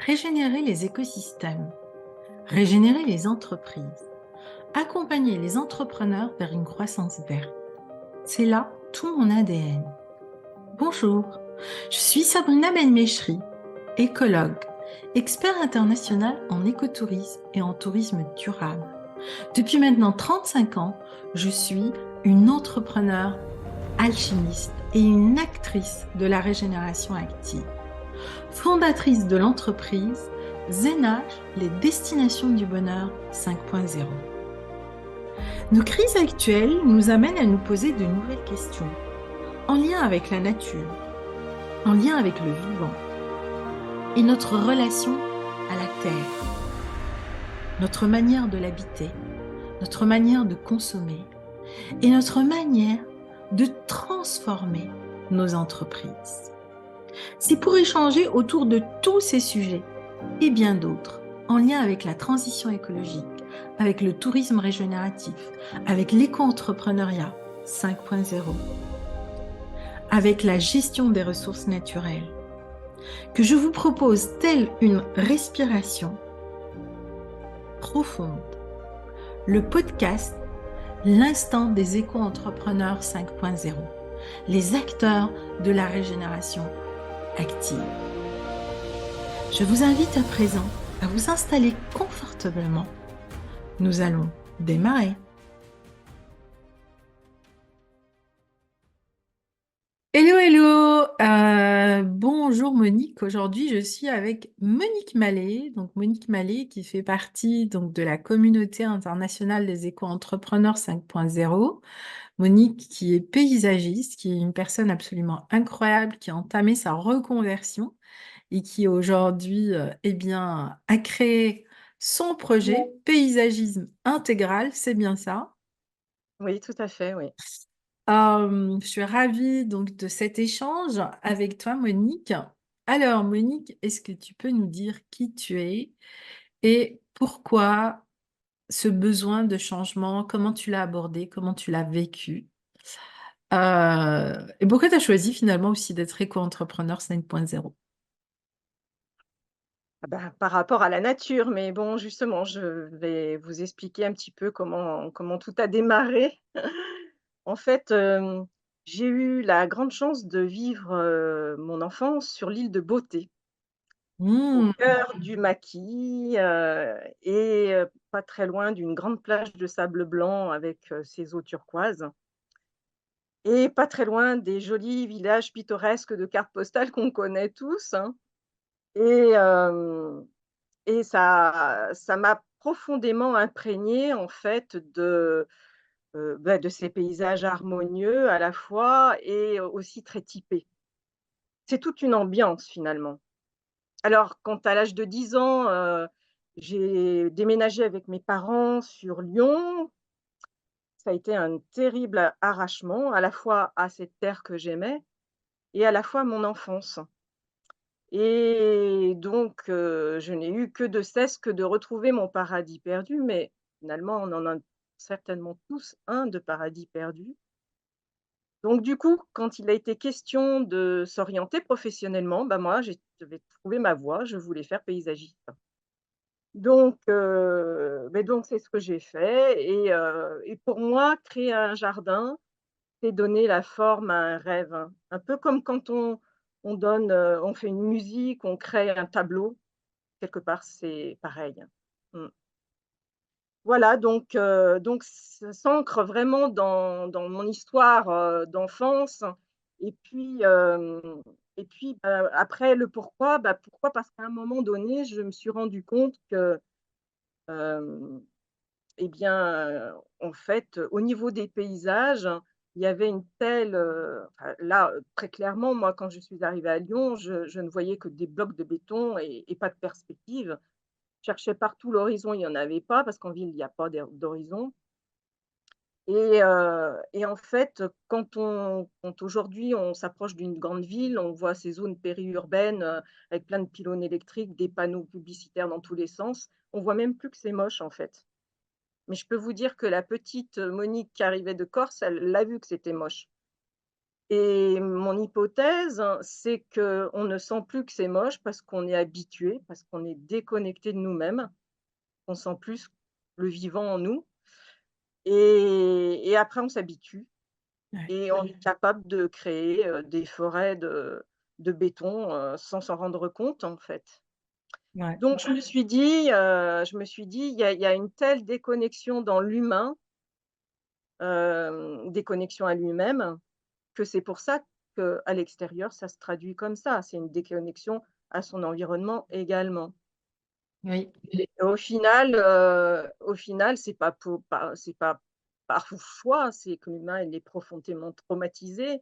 Régénérer les écosystèmes, régénérer les entreprises, accompagner les entrepreneurs vers une croissance verte. C'est là tout mon ADN. Bonjour, je suis Sabrina Benmechri, écologue, expert international en écotourisme et en tourisme durable. Depuis maintenant 35 ans, je suis une entrepreneure alchimiste et une actrice de la régénération active. Fondatrice de l'entreprise Zénage, les destinations du bonheur 5.0. Nos crises actuelles nous amènent à nous poser de nouvelles questions, en lien avec la nature, en lien avec le vivant, et notre relation à la terre, notre manière de l'habiter, notre manière de consommer, et notre manière de transformer nos entreprises. C'est pour échanger autour de tous ces sujets et bien d'autres, en lien avec la transition écologique, avec le tourisme régénératif, avec l'éco-entrepreneuriat 5.0, avec la gestion des ressources naturelles, que je vous propose telle une respiration profonde, le podcast L'instant des éco-entrepreneurs 5.0, les acteurs de la régénération active. Je vous invite à présent à vous installer confortablement. Nous allons démarrer. Hello, hello! Bonjour Monique. Aujourd'hui, je suis avec Monique Mallet. Donc Monique Mallet qui fait partie donc, de la communauté internationale des éco-entrepreneurs 5.0. Monique qui est paysagiste, qui est une personne absolument incroyable, qui a entamé sa reconversion et qui aujourd'hui eh bien, a créé son projet Paysagisme Intégral, c'est bien ça. Oui, tout à fait, oui. Je suis ravie donc de cet échange avec toi, Monique. Alors, Monique, est-ce que tu peux nous dire qui tu es et pourquoi ce besoin de changement, comment tu l'as abordé, comment tu l'as vécu? Et pourquoi tu as choisi finalement aussi d'être éco-entrepreneur 5.0? Ah bah, par rapport à la nature, mais bon, justement, je vais vous expliquer un petit peu comment tout a démarré. En fait, j'ai eu la grande chance de vivre, mon enfance sur l'île de Beauté, au Hmm. cœur du maquis, et pas très loin d'une grande plage de sable blanc avec, ses eaux turquoises et pas très loin des jolis villages pittoresques de cartes postales qu'on connaît tous, hein. Et ça m'a profondément imprégnée en fait de ces paysages harmonieux à la fois et aussi très typés. C'est toute une ambiance finalement. Alors quand à l'âge de 10 ans, j'ai déménagé avec mes parents sur Lyon, ça a été un terrible arrachement, à la fois à cette terre que j'aimais et à la fois à mon enfance. Et donc je n'ai eu que de cesse que de retrouver mon paradis perdu, mais finalement, on en a certainement tous un de paradis perdu. Donc du coup, quand il a été question de s'orienter professionnellement, bah, moi, j'avais trouvé ma voie, je voulais faire paysagiste. Donc c'est ce que j'ai fait et pour moi, créer un jardin, c'est donner la forme à un rêve, hein. Un peu comme quand on fait une musique, on crée un tableau. Quelque part, c'est pareil. Mmh. Voilà, donc ça s'ancre vraiment dans mon histoire, d'enfance et puis, après le pourquoi, bah, pourquoi? Parce qu'à un moment donné, je me suis rendu compte que, hem, eh bien, en fait, au niveau des paysages, il y avait une telle, enfin là, très clairement, moi, quand je suis arrivée à Lyon, je ne voyais que des blocs de béton et pas de perspective. Cherchais partout l'horizon, il y en avait pas parce qu'en ville, il y a pas d'horizon et en fait, quand aujourd'hui on s'approche d'une grande ville, on voit ces zones périurbaines, avec plein de pylônes électriques, des panneaux publicitaires dans tous les sens. On voit même plus que c'est moche, en fait. Mais je peux vous dire que la petite, Monique qui arrivait de Corse, elle l'a vu que c'était moche. et mon hypothèse, c'est qu'on ne sent plus que c'est moche parce qu'on est habitué, parce qu'on est déconnecté de nous-mêmes, on sent plus le vivant en nous et après on s'habitue Ouais, et on est capable de créer, des forêts de béton, sans s'en rendre compte, en fait. ouais, Donc je me suis dit: «Il y a une telle déconnexion dans l'humain, déconnexion à lui-même, que c'est pour ça qu'à l'extérieur, ça se traduit comme ça. C'est une déconnexion à son environnement également». oui, Et au final, c'est pas par choix, c'est que l'humain, il est profondément traumatisé,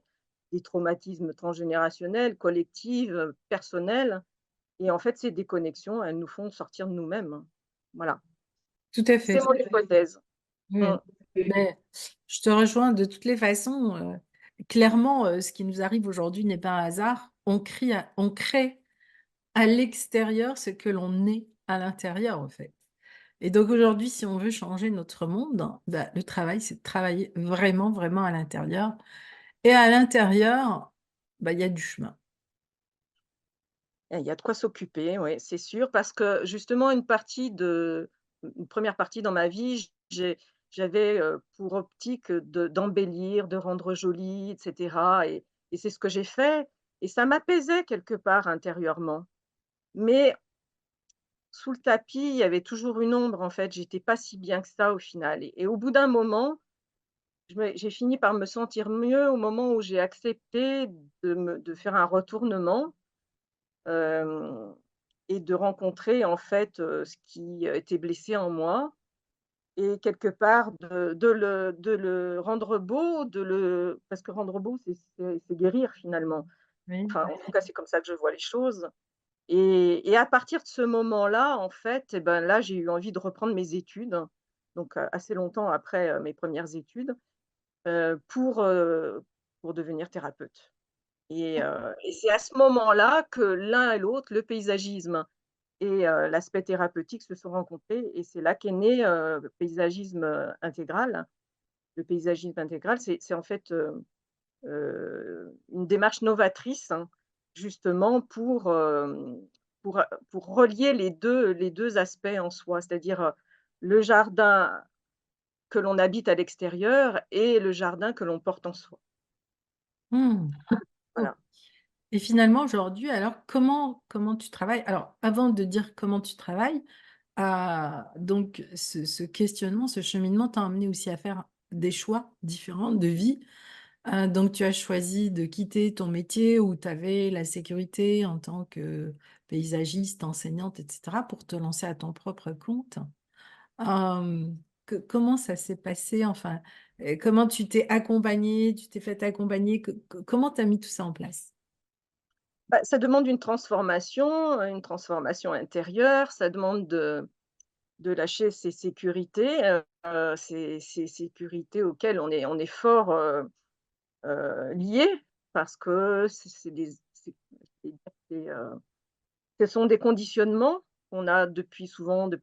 des traumatismes transgénérationnels, collectifs, personnels et en fait, ces déconnexions, elles nous font sortir de nous-mêmes. Voilà, tout à c'est fait. mon hypothèse. Mmh. Oui, mais je te rejoins de toutes les façons, clairement, ce qui nous arrive aujourd'hui n'est pas un hasard. On crée à l'extérieur ce que l'on est à l'intérieur, en fait. Et donc aujourd'hui, si on veut changer notre monde, bah, le travail, c'est de travailler vraiment, vraiment à l'intérieur et à l'intérieur, bah, il y a du chemin. Et il y a de quoi s'occuper, oui, c'est sûr, parce que justement une première partie dans ma vie, j'avais, pour optique d'embellir, de rendre joli et cetera et c'est ce que j'ai fait et ça m'apaisait quelque part intérieurement. Mais sous le tapis, il y avait toujours une ombre en fait, j'étais pas si bien que ça au final et au bout d'un moment, j'ai fini par me sentir mieux au moment où j'ai accepté de faire un retournement. Hem et de rencontrer en fait, ce qui était blessé en moi et quelque part de le rendre beau, parce que rendre beau, c'est guérir finalement. Oui. Enfin, en tout cas, c'est comme ça que je vois les choses et à partir de ce moment-là, en fait et ben, là, j'ai eu envie de reprendre mes études, donc assez longtemps après, mes premières études, pour devenir thérapeute et c'est à ce moment-là que l'un et l'autre, le paysagisme et l'aspect thérapeutique se sont rencontrés et c'est là qu'est né, le paysagisme, intégral. Le paysagisme intégral, c'est en fait, une démarche novatrice, hein, justement pour relier les deux aspects en soi. C'est-à-dire, le jardin que l'on habite à l'extérieur et le jardin que l'on porte en soi. Mmh. Oh. Voilà. Et finalement aujourd'hui, alors comment tu travailles? Alors avant de dire comment tu travailles, donc ce questionnement, ce cheminement t'a amené aussi à faire des choix différents de vie. Donc tu as choisi de quitter ton métier où tu avais la sécurité en tant que paysagiste, enseignante et cetera pour te lancer à ton propre compte. Hem, comment ça s'est passé? Enfin, comment tu t'es accompagnée? Tu t'es fait accompagner? Comment tu as mis tout ça en place? Bah, ça demande une transformation intérieure, ça demande de lâcher ses sécurités, ces sécurités auxquelles on est fort, lié parce que c'est des ce sont des conditionnements qu'on a depuis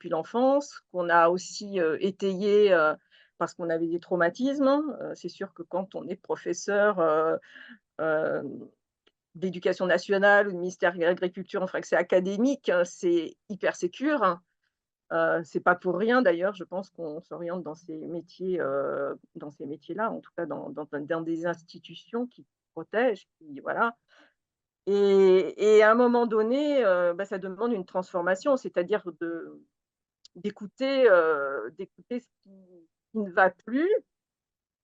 l'enfance, qu'on a aussi, étayés, parce qu'on avait des traumatismes, hein. C'est sûr que quand on est professeur, hem, d'éducation nationale ou de ministère de l'agriculture, enfin que c'est académique, c'est hyper sécure, hein. C'est pas pour rien d'ailleurs, je pense qu'on s'oriente dans ces métiers-là, en tout cas dans des institutions qui protègent, qui voilà et à un moment donné, bah, ça demande une transformation, c'est-à-dire d'écouter ce qui ne va plus,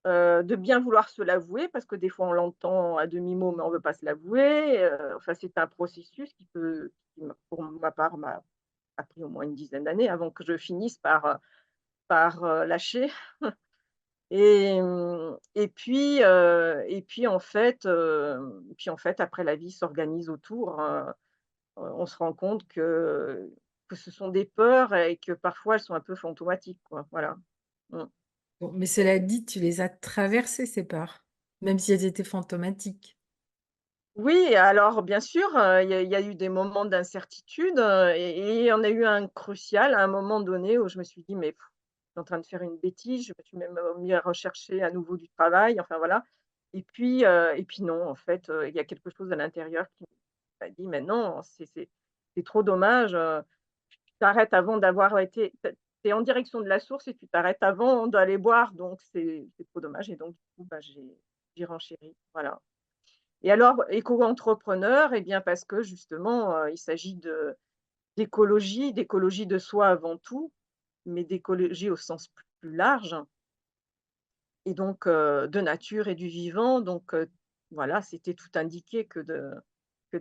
de bien vouloir se l'avouer parce que des fois on l'entend à demi-mot, mais on veut pas se l'avouer, enfin c'est un processus pour ma part, a pris au moins une dizaine d'années avant que je finisse par lâcher et puis en fait après la vie s'organise autour, on se rend compte que ce sont des peurs et que parfois elles sont un peu fantomatiques quoi, voilà. Mmh. Bon, mais cela dit, tu les as traversées ces peurs, même si elles étaient fantomatiques? Oui, alors bien sûr, il y a eu des moments d'incertitude, et il y en a eu un crucial à un moment donné où je me suis dit: «Mais je suis en train de faire une bêtise». Je me suis même, mis à rechercher à nouveau du travail, enfin voilà. Et puis non, en fait, il y a quelque chose à l'intérieur qui m'a dit: «Mais non, c'est trop dommage, tu t'arrêtes avant d'avoir été tu es en direction de la source et tu t'arrêtes avant d'aller boire, donc c'est trop dommage», et donc du coup, bah, j'ai renchéri, voilà. Et alors éco-entrepreneur, et bien parce que justement, il s'agit d'écologie de soi avant tout, mais d'écologie au sens plus large, et donc de nature et du vivant, donc voilà, c'était tout indiqué que de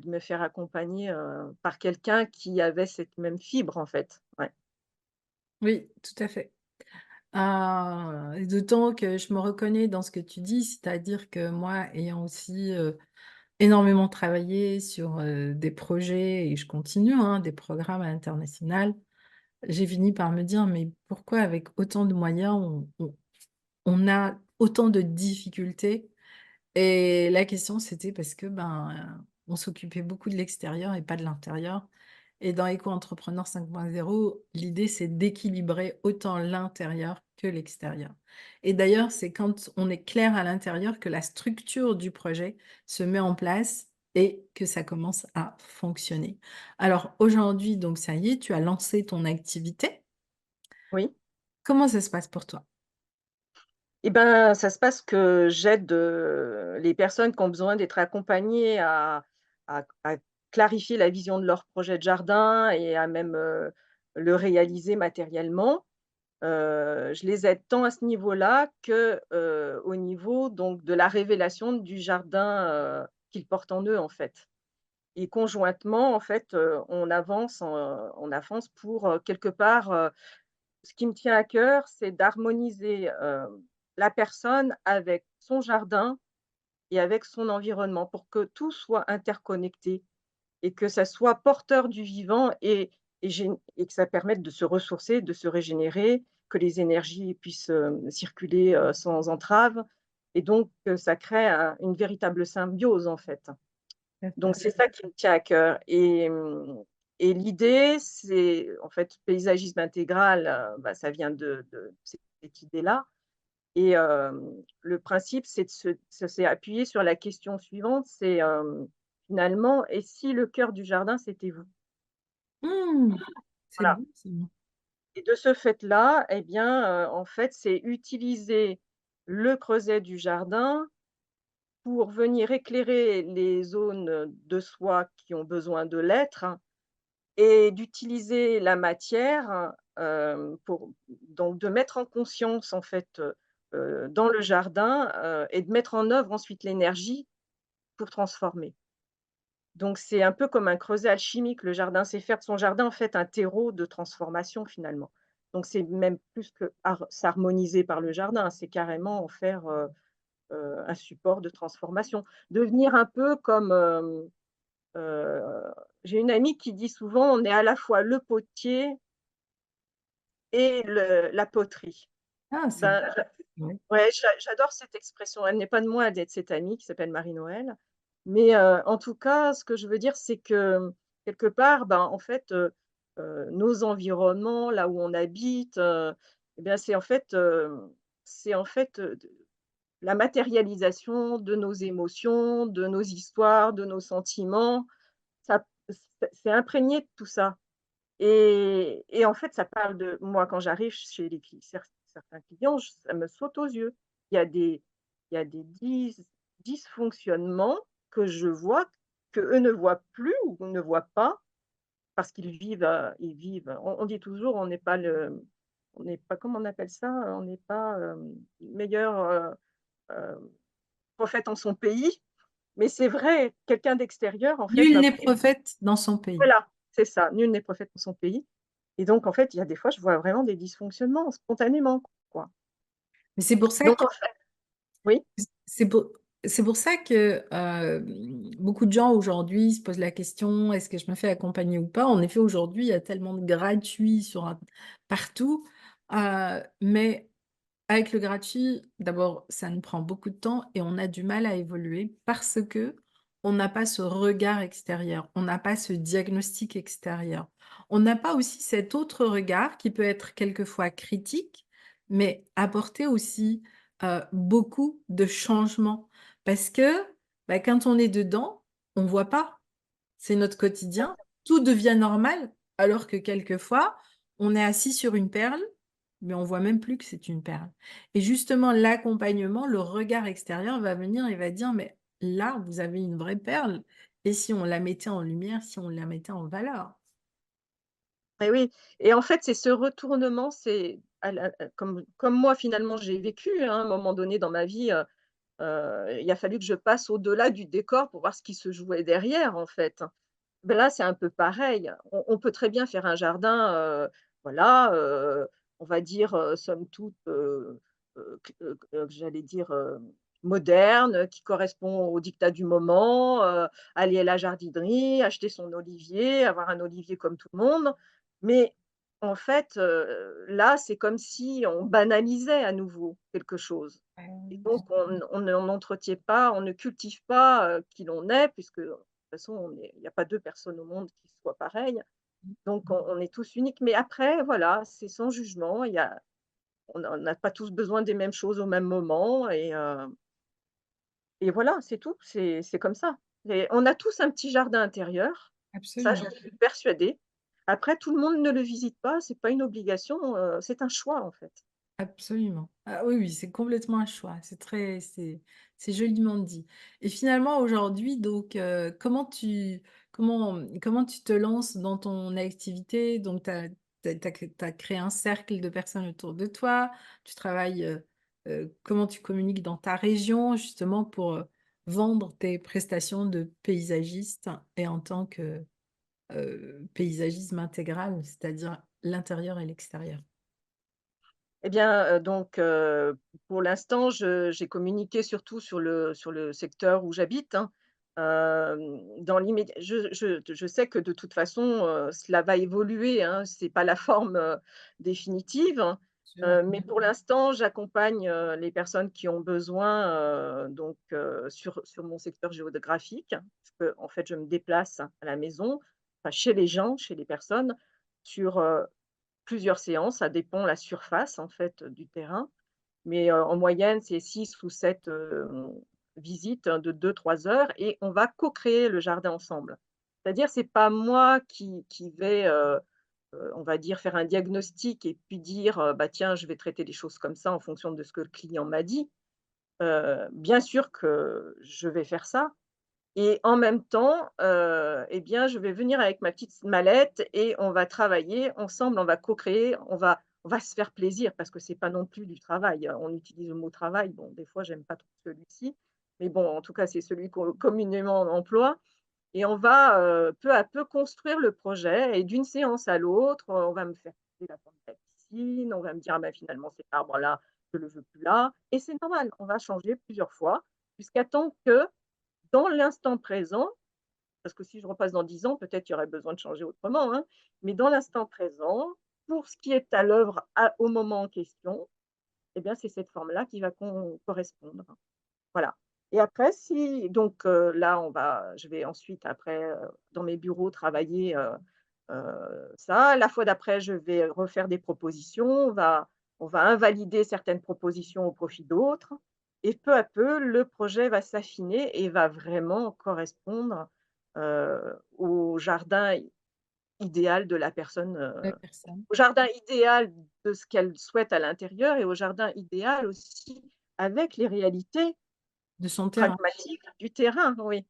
me faire accompagner, par quelqu'un qui avait cette même fibre, en fait. Ouais. Oui, tout à fait. Et d'autant que je me reconnais dans ce que tu dis, c'est-à-dire que moi, ayant aussi, énormément travaillé sur, des projets et je continue, hein, des programmes à l'international, j'ai fini par me dire: «Mais pourquoi avec autant de moyens on a autant de difficultés?» Et la question, c'était parce que, ben, on s'occupait beaucoup de l'extérieur et pas de l'intérieur. Et dans Éco-entrepreneur 5.0, l'idée, c'est d'équilibrer autant l'intérieur que l'extérieur. Et d'ailleurs, c'est quand on est clair à l'intérieur que la structure du projet se met en place et que ça commence à fonctionner. Alors aujourd'hui, donc ça y est, tu as lancé ton activité. Oui. Comment ça se passe pour toi? Et ben, ça se passe que j'aide, les personnes qui ont besoin d'être accompagnées à clarifier la vision de leur projet de jardin et à même, le réaliser matériellement. Je les aide tant à ce niveau-là que, au niveau donc de la révélation du jardin, qu'ils portent en eux, en fait. Et conjointement, en fait, on avance pour, quelque part, ce qui me tient à cœur, c'est d'harmoniser, la personne avec son jardin et avec son environnement pour que tout soit interconnecté et que ça soit porteur du vivant, et que ça permette de se ressourcer, de se régénérer, que les énergies puissent, circuler, sans entrave, et donc que ça crée une véritable symbiose, en fait. Tout à Donc fait. c'est ça qui me tient à cœur, et l'idée, c'est en fait paysagisme intégral, bah, ça vient de cette idée-là, et le principe, c'est de se ça s'est appuyé sur la question suivante, c'est, finalement: «Et si le cœur du jardin, c'était vous?» Mmh, c'est Voilà, bon ça. et de ce fait-là, eh bien, en fait, c'est utiliser le creuset du jardin pour venir éclairer les zones de soi qui ont besoin de l'être, et d'utiliser la matière, pour donc de mettre en conscience, en fait, dans le jardin, et de mettre en œuvre ensuite l'énergie pour transformer. Donc c'est un peu comme un creuset alchimique, le jardin, c'est faire de son jardin, en fait, un terreau de transformation, finalement. Donc c'est même plus que s'harmoniser par le jardin, c'est carrément en faire, un support de transformation. Devenir un peu comme, heu, j'ai une amie qui dit souvent: «On est à la fois le potier et le la poterie». Ah, c'est Ben, ouais. ouais, j'adore cette expression. Elle n'est pas de moi, elle est de cette amie qui s'appelle Marie-Noël. Mais, en tout cas, ce que je veux dire, c'est que, quelque part, ben, en fait, nos environnements, là où on habite, et bien, c'est en fait, de la matérialisation de nos émotions, de nos histoires, de nos sentiments. Ça c'est imprégné de tout ça. Et en fait, ça parle de moi quand j'arrive chez les certains clients, ça me saute aux yeux. Il y a des il y a des dysfonctionnements que je vois, qu'eux ne voient plus ou ne voient pas parce ils vivent, on dit toujours: on n'est pas, comment on appelle ça? On n'est pas, meilleur, prophète en son pays. Mais c'est vrai, quelqu'un d'extérieur, en fait, Nul va n'est pouvoir, prophète dans son pays. voilà, c'est ça, nul n'est prophète en son pays. Et donc en fait, il y a des fois, je vois vraiment des dysfonctionnements spontanément, quoi. Mais c'est pour ça Donc que en fait, oui, c'est pour c'est pour ça que, beaucoup de gens aujourd'hui se posent la question: «Est-ce que je me fais accompagner ou pas?» En effet, aujourd'hui, il y a tellement de gratuits sur int partout, mais avec le gratuit, d'abord, ça nous prend beaucoup de temps et on a du mal à évoluer parce que on n'a pas ce regard extérieur, on n'a pas ce diagnostic extérieur. On n'a pas aussi cet autre regard qui peut être quelquefois critique, mais apporter aussi, beaucoup de changements. Parce que, bah, quand on est dedans, on voit pas. C'est notre quotidien, tout devient normal, alors que quelquefois, on est assis sur une perle, mais on voit même plus que c'est une perle. Et justement, l'accompagnement, le regard extérieur va venir et va dire: «Mais là, vous avez une vraie perle et si on la mettait en lumière, si on la mettait en valeur?» Et oui, et en fait, c'est ce retournement, c'est comme moi finalement j'ai vécu, hein, à un moment donné dans ma vie, il a fallu que je passe au-delà du décor pour voir ce qui se jouait derrière, en fait. Ben là, c'est un peu pareil. On peut très bien faire un jardin, voilà, on va dire, somme toute, j'allais dire, moderne, qui correspond au diktat du moment, aller à la jardinerie, acheter son olivier, avoir un olivier comme tout le monde. Mais en fait, là, c'est comme si on banalisait à nouveau quelque chose, et donc on n'entretient pas, on ne cultive pas, qui l'on est, puisque de toute façon, il y a pas 2 personnes au monde qui soient pareilles, donc on est tous uniques. Mais après, voilà, c'est sans jugement, on n'a pas tous besoin des mêmes choses au même moment, et voilà, c'est tout, c'est comme ça. Et on a tous un petit jardin intérieur, ça Absolument. j'en suis persuadée. Après tout le monde ne le visite pas, c'est pas une obligation, c'est un choix en fait. Absolument. Ah oui, oui, c'est complètement un choix. C'est joliment dit. Et finalement aujourd'hui donc, comment tu te lances dans ton activité? Donc tu as créé un cercle de personnes autour de toi. Tu travailles, comment tu communiques dans ta région justement pour, vendre tes prestations de paysagiste et en tant que, paysagisme intégral, c'est-à-dire l'intérieur et l'extérieur? Eh bien, pour l'instant, je j'ai communiqué surtout sur le secteur où j'habite, hein. Dans l'immédiat, je sais que de toute façon, cela va évoluer, hein, c'est pas la forme, définitive, hein. Sûr. Mais pour l'instant, j'accompagne, les personnes qui ont besoin, sur mon secteur géographique, parce qu'en fait, je me déplace à la maison, enfin chez les gens, chez les personnes, sur, plusieurs séances, ça dépend la surface en fait, du terrain, mais en moyenne, c'est 6 ou 7 visites, hein, de 2 3 heures, et on va co-créer le jardin ensemble. C'est-à-dire, c'est pas moi qui vais, on va dire, faire un diagnostic et puis dire, «Bah, tiens, je vais traiter les choses comme ça en fonction de ce que le client m'a dit». Bien sûr que je vais faire ça, et en même temps, et bien, je vais venir avec ma petite mallette et on va travailler ensemble, on va co-créer, on va se faire plaisir parce que c'est pas non plus du travail. On utilise le mot travail, bon, des fois, j'aime pas trop celui-ci, mais bon, en tout cas, c'est celui qu'on communément on emploie, et on va, peu à peu construire le projet, et d'une séance à l'autre, on va me faire couper la forme de la piscine, on va me dire: «Ah bah, finalement, cet arbre-là, je le veux plus là», et c'est normal, on va changer plusieurs fois jusqu'à temps que, dans l'instant présent, parce que si je repasse dans 10 ans, peut-être qu'il y aurait besoin de changer autrement, hein, mais dans l'instant présent, pour ce qui est à l'œuvre au moment en question, eh bien, c'est cette forme-là qui va correspondre. Voilà. Et après, si donc là, je vais ensuite après, dans mes bureaux travailler, ça. La fois d'après, je vais refaire des propositions. On va invalider certaines propositions au profit d'autres, et peu à peu, le projet va s'affiner et va vraiment correspondre, au jardin idéal de la personne, La personne. au jardin idéal de ce qu'elle souhaite à l'intérieur, et au jardin idéal aussi avec les réalités De son terrain. pragmatiques du terrain, oui.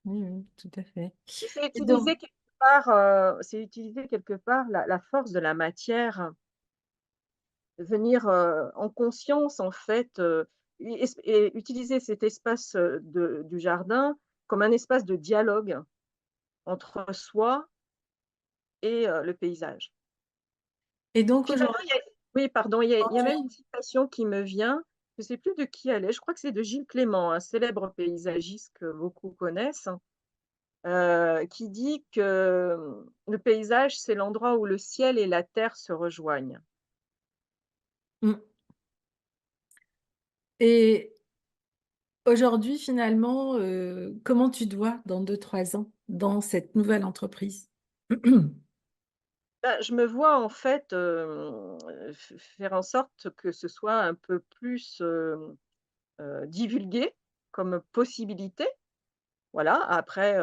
Oui, oui, tout à fait. Et c'est Et donc utiliser quelque part, la force de la matière, venir, en conscience en fait, et utiliser cet espace, du jardin comme un espace de dialogue entre soi et le paysage. et donc Finalement, aujourd'hui, oui, pardon, quand il y a tu même une citation qui me vient, je ne sais plus de qui elle est, je crois que c'est de Gilles Clément, un célèbre paysagiste que beaucoup connaissent, qui dit que, le paysage, c'est l'endroit où le ciel et la terre se rejoignent. mmh et aujourd'hui finalement, comment tu te vois dans 2 3 ans dans cette nouvelle entreprise? Bah, je me vois en fait, faire en sorte que ce soit un peu plus, divulgué, comme possibilité. Voilà, après,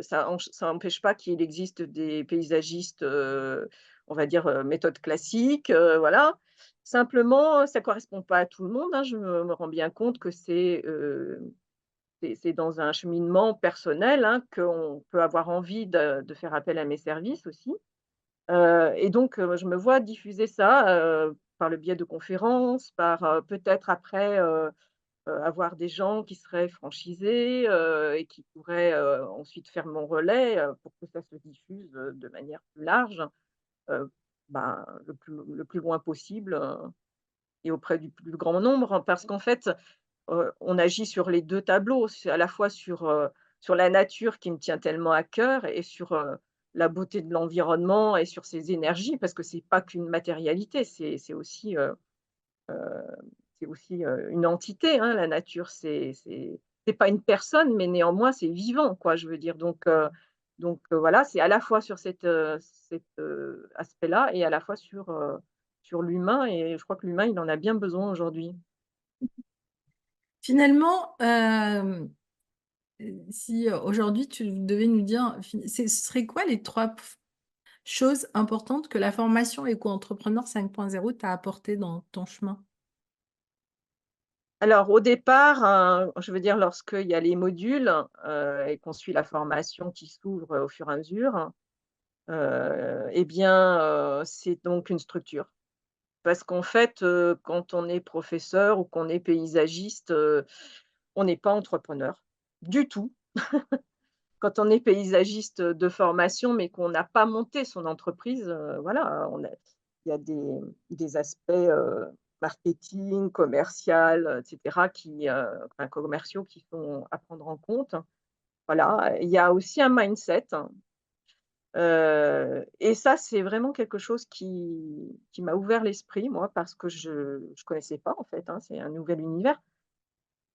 ça n'empêche pas qu'il existe des paysagistes, on va dire, méthode classique, voilà. Simplement, ça correspond pas à tout le monde, hein. Je me rends bien compte que c'est dans un cheminement personnel, hein, qu'on peut avoir envie de faire appel à mes services aussi. Et donc, je me vois diffuser ça, par le biais de conférences, par, peut-être après, avoir des gens qui seraient franchisés, et qui pourraient, ensuite faire mon relais, pour que ça se diffuse, de manière plus large, heu, ben, le plus loin possible, et auprès du plus grand nombre. Parce qu'en fait, on agit sur les 2 tableaux. C'est à la fois sur la nature qui me tient tellement à cœur et sur, la beauté de l'environnement et sur ses énergies, parce que c'est pas qu'une matérialité, c'est aussi, une entité, hein, la nature. C'est pas une personne, mais néanmoins c'est vivant, quoi, je veux dire. Donc, voilà, c'est à la fois sur aspect-là et à la fois sur l'humain, et je crois que l'humain, il en a bien besoin aujourd'hui. Finalement, si aujourd'hui tu devais nous dire, ce serait quoi les trois choses importantes que la formation éco-entrepreneur 5.0 t'a apporté dans ton chemin? Alors au départ, je veux dire lorsqu'il y a les modules, et qu'on suit la formation qui s'ouvre au fur et à mesure, et bien, c'est donc une structure. Parce qu'en fait, quand on est professeur ou qu'on est paysagiste, on n'est pas entrepreneur du tout. Quand on est paysagiste de formation, mais qu'on n'a pas monté son entreprise, voilà, il y a des aspects, marketing, commercial, et cetera, enfin commerciaux, qui sont à prendre en compte. Voilà, il y a aussi un mindset, et ça, c'est vraiment quelque chose qui m'a ouvert l'esprit, moi, parce que je connaissais pas, en fait, hein, c'est un nouvel univers,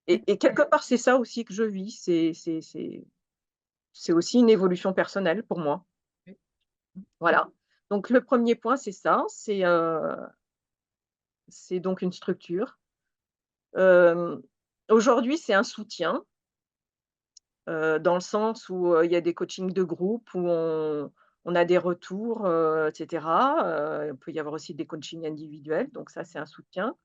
et quelque part, c'est ça aussi que je vis. C'est aussi une évolution personnelle pour moi. Voilà. Donc le premier point, c'est ça, c'est donc une structure. Hem, Aujourd'hui, c'est un soutien, dans le sens où, il y a des coachings de groupe où on a des retours, et cetera. Il peut y avoir aussi des coachings individuels, donc ça, c'est un soutien.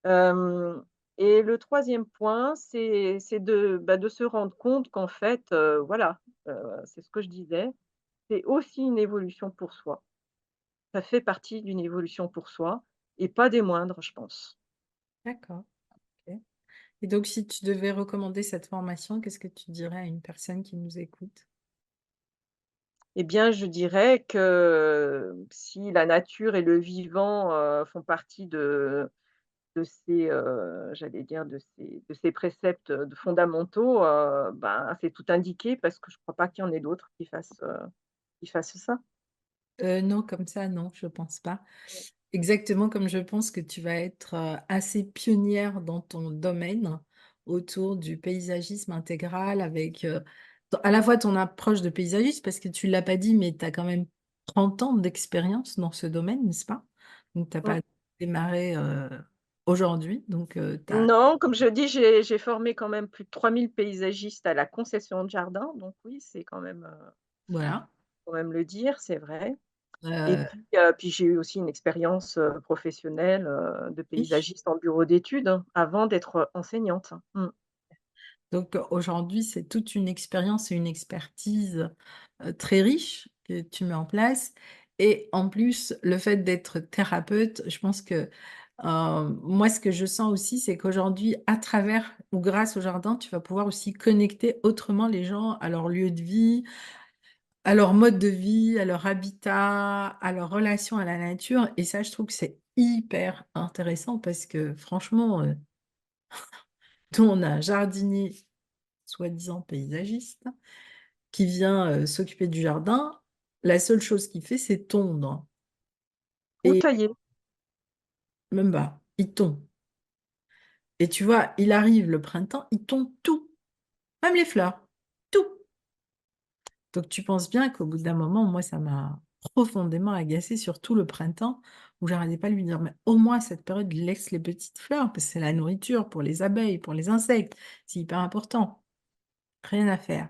Hem Et le troisième point, c'est de se rendre compte qu'en fait, voilà, c'est ce que je disais, c'est aussi une évolution pour soi. Ça fait partie d'une évolution pour soi, et pas des moindres, je pense. D'accord, OK. Et donc si tu devais recommander cette formation, qu'est-ce que tu dirais à une personne qui nous écoute? Eh bien, je dirais que si la nature et le vivant, font partie de ces, j'allais dire, de ces préceptes, fondamentaux, ben, c'est tout indiqué, parce que je ne crois pas qu'il y en ait d'autres qui fassent ça. Non, comme ça, non, je pense pas. Exactement comme je pense que tu vas être, assez pionnière dans ton domaine, autour du paysagisme intégral avec, à la fois ton approche de paysagiste, parce que tu l'as pas dit, mais tu as quand même 30 ans d'expérience dans ce domaine, n'est-ce pas? Donc tu as Mmh. pas démarré, aujourd'hui, donc tu as Non, comme je dis, j'ai formé quand même plus de 3000 paysagistes à la concession de jardin, donc oui, c'est quand même, voilà, faut quand même le dire, c'est vrai. Et heu, puis j'ai eu aussi une expérience, professionnelle, de riche. paysagiste en bureau d'études, hein, avant d'être, enseignante. Mmh. Donc aujourd'hui, c'est toute une expérience et une expertise, très riche que tu mets en place et en plus, le fait d'être thérapeute, je pense que, moi, ce que je sens aussi, c'est qu'aujourd'hui, à travers ou grâce au jardin, tu vas pouvoir aussi connecter autrement les gens à leur lieu de vie, à leur mode de vie, à leur habitat, à leur relation à la nature et ça, je trouve que c'est hyper intéressant parce que franchement, nous, on a un jardinier soi-disant paysagiste, qui vient, s'occuper du jardin. La seule chose qu'il fait, c'est tondre Ou et tailler. même pas, il tond et tu vois, il arrive le printemps, il tond tout, même les fleurs, tout. Donc tu penses bien qu'au bout d'un moment, moi, ça m'a profondément agacée, surtout le printemps, où j'arrêtais pas de lui dire: «Mais au moins cette période, laisse les petites fleurs, parce que c'est la nourriture pour les abeilles, pour les insectes, c'est hyper important». Rien à faire.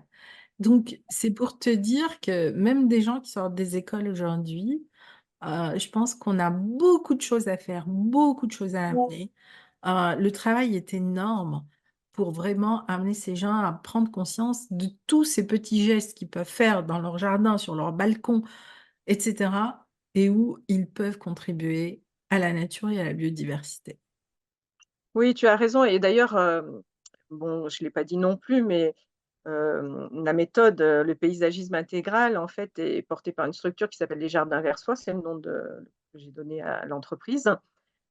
Donc c'est pour te dire que même des gens qui sortent des écoles aujourd'hui, je pense qu'on a beaucoup de choses à faire, beaucoup de choses à amener. Le travail est énorme pour vraiment amener ces gens à prendre conscience de tous ces petits gestes qu'ils peuvent faire dans leur jardin, sur leur balcon et cetera, et où ils peuvent contribuer à la nature et à la biodiversité. Oui, tu as raison et d'ailleurs, bon, je ne l'ai pas dit non plus, mais la méthode, le paysagisme intégral, en fait, est portée par une structure qui s'appelle les Jardins Versoix. C'est le nom que j'ai donné à l'entreprise,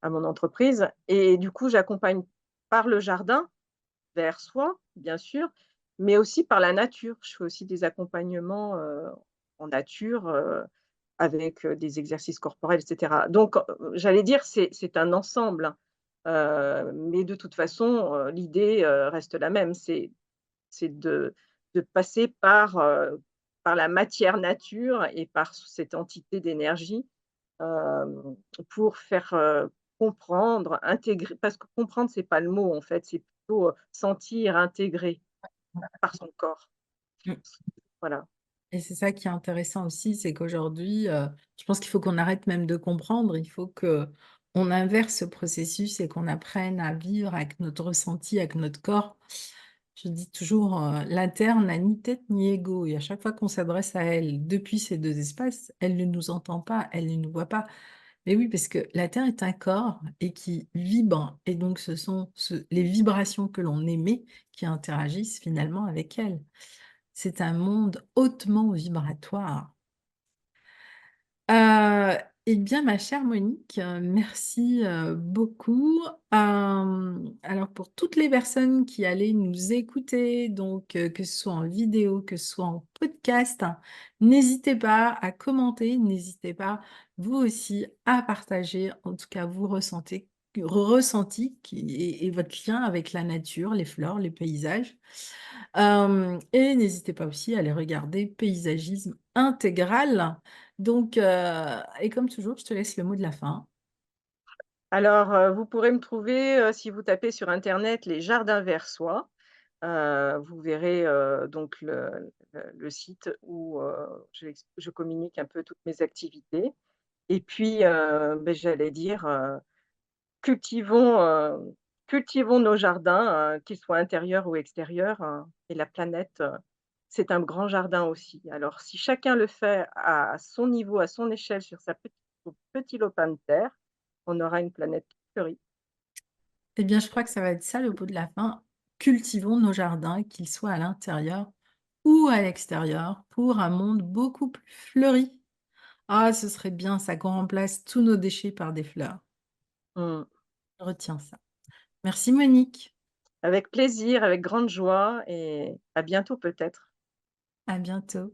à mon entreprise et du coup, j'accompagne par le jardin vers soi, bien sûr, mais aussi par la nature. Je fais aussi des accompagnements, en nature, avec, des exercices corporels et cetera. Donc, j'allais dire c'est un ensemble, hein, mais de toute façon, l'idée, reste la même. C'est de passer par la matière nature et par cette entité d'énergie, pour faire, comprendre, intégrer parce que comprendre, c'est pas le mot en fait, c'est plutôt, sentir, intégrer par son corps. Mmh. Voilà. Et c'est ça qui est intéressant aussi, c'est qu'aujourd'hui, je pense qu'il faut qu'on arrête même de comprendre, il faut qu'on inverse ce processus et qu'on apprenne à vivre avec notre ressenti, avec notre corps. Je dis toujours, la terre n'a ni tête ni ego et à chaque fois qu'on s'adresse à elle depuis ces 2 espaces, elle ne nous entend pas, elle ne nous voit pas. Mais oui, parce que la terre est un corps et qui vibre et donc ce sont les vibrations que l'on émet qui interagissent finalement avec elle. C'est un monde hautement vibratoire. Heu et bien, ma chère Monique, merci, beaucoup. Alors pour toutes les personnes qui allaient nous écouter, donc que ce soit en vidéo, que ce soit en podcast, hein, n'hésitez pas à commenter, n'hésitez pas, vous aussi, à partager, en tout cas, vos ressentis qui et votre lien avec la nature, les fleurs, les paysages. Et n'hésitez pas aussi à aller regarder Paysagisme intégral. Donc et comme toujours, je te laisse le mot de la fin. Alors, vous pourrez me trouver, si vous tapez sur internet les Jardins Versoix, vous verrez, donc le site où, je communique un peu toutes mes activités et puis, j'allais dire, cultivons, cultivons nos jardins, qu'ils soient intérieurs ou extérieurs, et la planète, c'est un grand jardin aussi. Alors si chacun le fait à son niveau, à son échelle, sur son petit lopin de terre, on aura une planète fleurie. Eh bien, je crois que ça va être ça le mot de la fin. Cultivons nos jardins, qu'ils soient à l'intérieur ou à l'extérieur, pour un monde beaucoup plus fleuri. Ah, ce serait bien ça, qu'on remplace tous nos déchets par des fleurs. Mmh. Je retiens ça. Merci Monique. Avec plaisir, avec grande joie et à bientôt peut-être. À bientôt.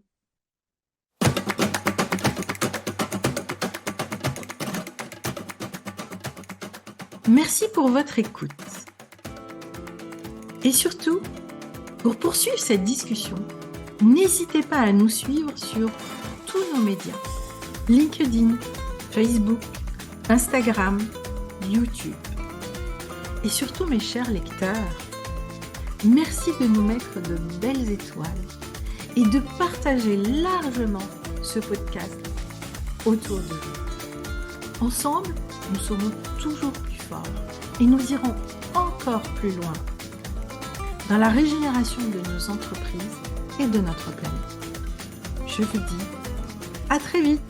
Merci pour votre écoute. Et surtout, pour poursuivre cette discussion, n'hésitez pas à nous suivre sur tous nos médias: LinkedIn, Facebook, Instagram, YouTube. Et surtout, mes chers lecteurs, merci de nous mettre de belles étoiles et de partager largement ce podcast autour de vous. Ensemble, nous serons toujours plus forts et nous irons encore plus loin dans la régénération de nos entreprises et de notre planète. Je vous dis à très vite!